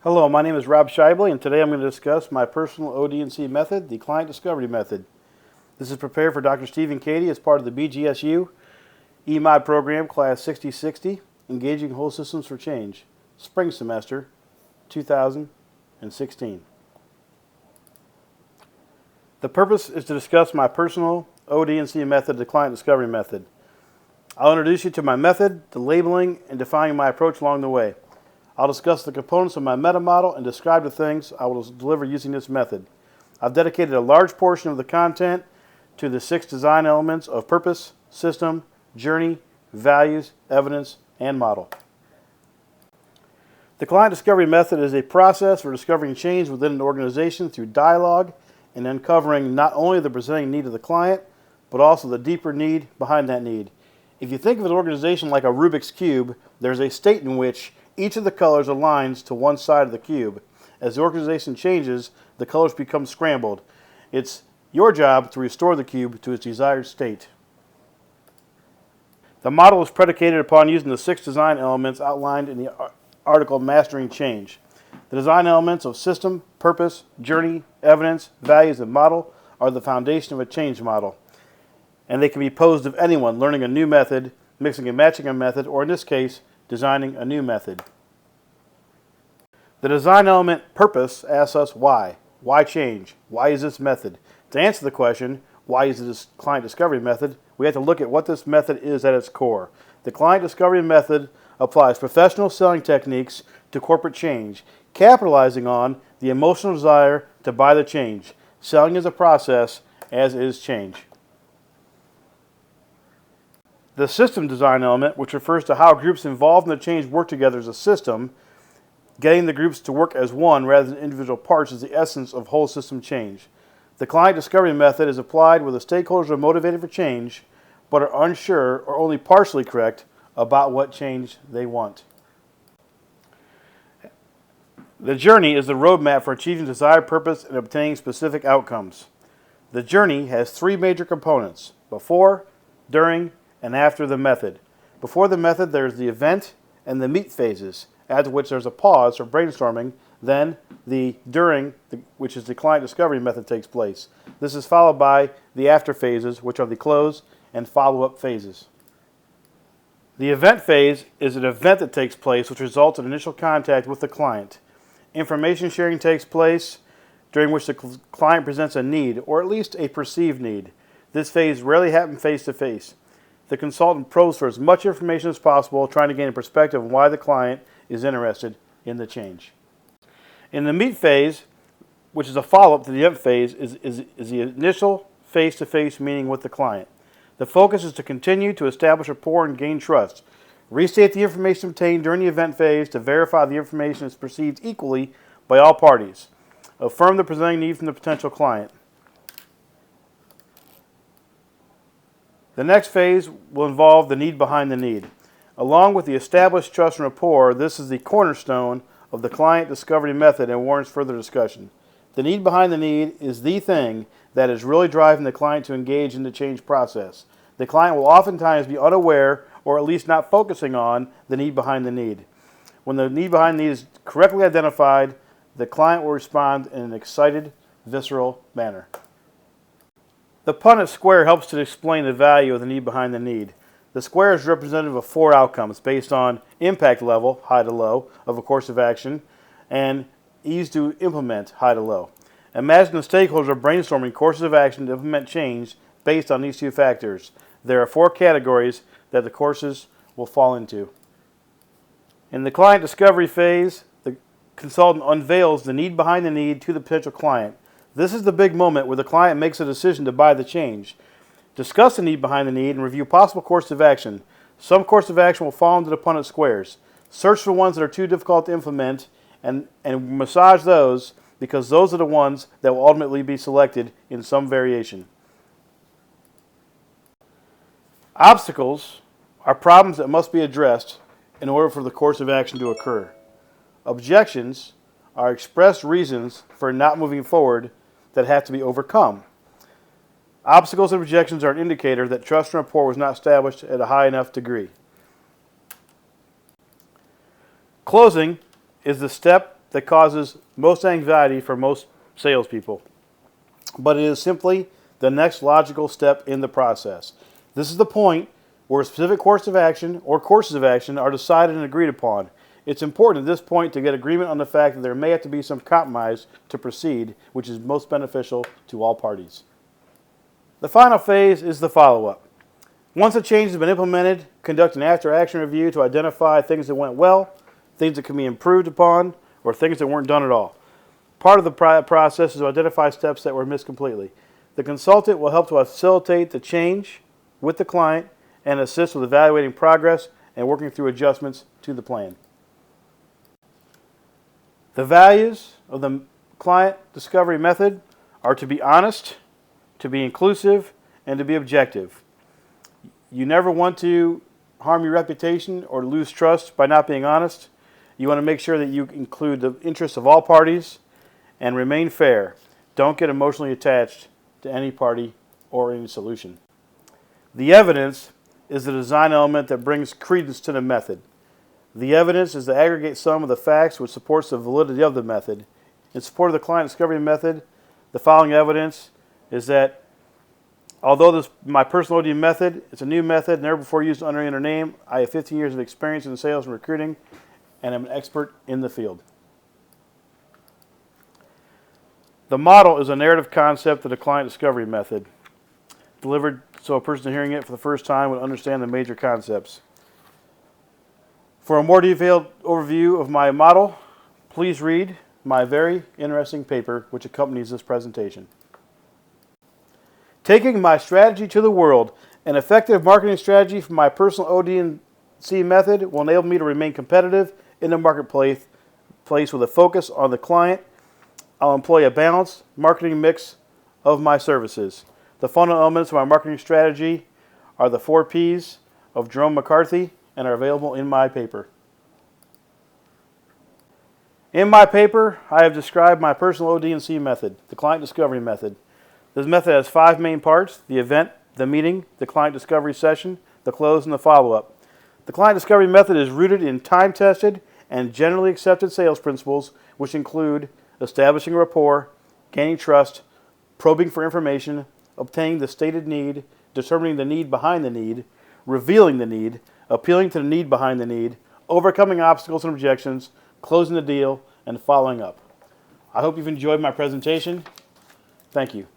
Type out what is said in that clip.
Hello, my name is Rob Shibley, and today I'm going to discuss my personal OD&C method, the Client Discovery Method. This is prepared for Dr. Stephen Cady as part of the BGSU EMOD program, Class 6060, Engaging Whole Systems for Change, Spring Semester 2016. The purpose is to discuss my personal OD&C method, the Client Discovery Method. I'll introduce you to my method, the labeling, and defining my approach along the way. I'll discuss the components of my meta model and describe the things I will deliver using this method. I've dedicated a large portion of the content to the 6 design elements of purpose, system, journey, values, evidence, and model. The Client Discovery Method is a process for discovering change within an organization through dialogue and uncovering not only the presenting need of the client, but also the deeper need behind that need. If you think of an organization like a Rubik's Cube, there's a state in which each of the colors aligns to one side of the cube. As the organization changes, the colors become scrambled. It's your job to restore the cube to its desired state. The model is predicated upon using the 6 design elements outlined in the article Mastering Change. The design elements of system, purpose, journey, evidence, values, and model are the foundation of a change model. And they can be posed of anyone learning a new method, mixing and matching a method, or in this case, designing a new method. The design element purpose asks us why. Why change? Why is this method? To answer the question, why is this client discovery method, we have to look at what this method is at its core. The client discovery method applies professional selling techniques to corporate change, capitalizing on the emotional desire to buy the change. Selling is a process, as is change. The system design element, which refers to how groups involved in the change work together as a system, getting the groups to work as one rather than individual parts, is the essence of whole system change. The client discovery method is applied where the stakeholders are motivated for change, but are unsure or only partially correct about what change they want. The journey is the roadmap for achieving desired purpose and obtaining specific outcomes. The journey has 3 major components: before, during, and after the method. Before the method, there's the event and the meet phases, after which there's a pause for brainstorming. Then the during, which is the client discovery method, takes place. This is followed by the after phases, which are the close and follow-up phases. The event phase is an event that takes place which results in initial contact with the client. Information sharing takes place, during which the client presents a need, or at least a perceived need. This phase rarely happens face-to-face. The consultant probes for as much information as possible, trying to gain a perspective on why the client is interested in the change. In the meet phase, which is a follow-up to the event phase, is the initial face-to-face meeting with the client. The focus is to continue to establish rapport and gain trust. Restate the information obtained during the event phase to verify the information is perceived equally by all parties. Affirm the presenting need from the potential client. The next phase will involve the need behind the need. Along with the established trust and rapport, this is the cornerstone of the client discovery method and warrants further discussion. The need behind the need is the thing that is really driving the client to engage in the change process. The client will oftentimes be unaware or at least not focusing on the need behind the need. When the need behind the need is correctly identified, the client will respond in an excited, visceral manner. The Punnett square helps to explain the value of the need behind the need. The square is representative of 4 outcomes based on impact level, high to low, of a course of action, and ease to implement, high to low. Imagine the stakeholders are brainstorming courses of action to implement change based on these 2 factors. There are 4 categories that the courses will fall into. In the client discovery phase, the consultant unveils the need behind the need to the potential client. This is the big moment where the client makes a decision to buy the change. Discuss the need behind the need and review possible courses of action. Some courses of action will fall into the Punnett squares. Search for ones that are too difficult to implement and massage those, because those are the ones that will ultimately be selected in some variation. Obstacles are problems that must be addressed in order for the course of action to occur. Objections are expressed reasons for not moving forward that have to be overcome. Obstacles and objections are an indicator that trust and rapport was not established at a high enough degree. Closing is the step that causes most anxiety for most salespeople, but it is simply the next logical step in the process. This is the point where a specific course of action or courses of action are decided and agreed upon. It's important at this point to get agreement on the fact that there may have to be some compromise to proceed, which is most beneficial to all parties. The final phase is the follow-up. Once a change has been implemented, conduct an after-action review to identify things that went well, things that can be improved upon, or things that weren't done at all. Part of the process is to identify steps that were missed completely. The consultant will help to facilitate the change with the client and assist with evaluating progress and working through adjustments to the plan. The values of the client discovery method are to be honest, to be inclusive, and to be objective. You never want to harm your reputation or lose trust by not being honest. You want to make sure that you include the interests of all parties and remain fair. Don't get emotionally attached to any party or any solution. The evidence is the design element that brings credence to the method. The evidence is the aggregate sum of the facts which supports the validity of the method. In support of the client discovery method, the following evidence is that although this my personal OD method, it's a new method, never before used under any other name, I have 15 years of experience in sales and recruiting, and I'm an expert in the field. The model is a narrative concept of the client discovery method, delivered so a person hearing it for the first time would understand the major concepts. For a more detailed overview of my model, please read my very interesting paper which accompanies this presentation. Taking my strategy to the world, an effective marketing strategy for my personal OD&C method will enable me to remain competitive in the marketplace with a focus on the client. I'll employ a balanced marketing mix of my services. The fundamental elements of my marketing strategy are the 4 Ps of Jerome McCarthy and are available in my paper. In my paper, I have described my personal OD&C method, the client discovery method. This method has 5 main parts: the event, the meeting, the client discovery session, the close, and the follow-up. The client discovery method is rooted in time-tested and generally accepted sales principles, which include establishing a rapport, gaining trust, probing for information, obtaining the stated need, determining the need behind the need, revealing the need, appealing to the need behind the need, overcoming obstacles and objections, closing the deal, and following up. I hope you've enjoyed my presentation. Thank you.